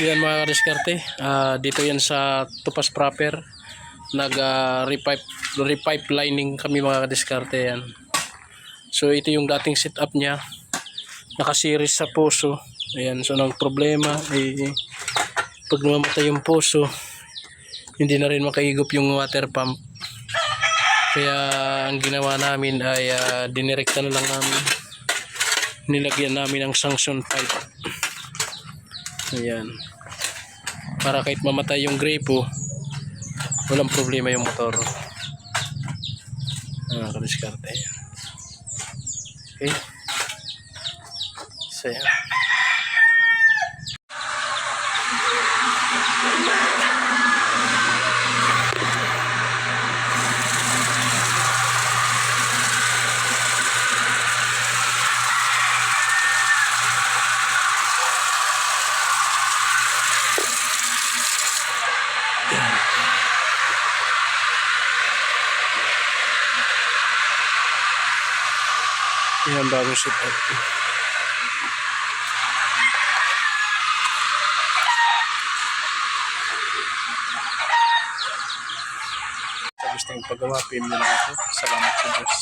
Yan mga kadiskarte, dito yan sa Tupas proper. Nag repipe lining kami mga kadiskarte yan. So ito yung dating setup niya, nakaseries sa puso. Ayan, so nang problema pag namatay yung puso, hindi na rin makaigop yung water pump. Kaya ang ginawa namin ay dinirekta na lang namin, nilagyan namin ng suction pipe. Ayan, para kahit mamatay yung grepo, walang problema yung motor. Kadiskarte. Okay, so yan. Yan ang bagong setup. Sa gustong paggawa, PM nyo lang ako. Salamat sa Diyos.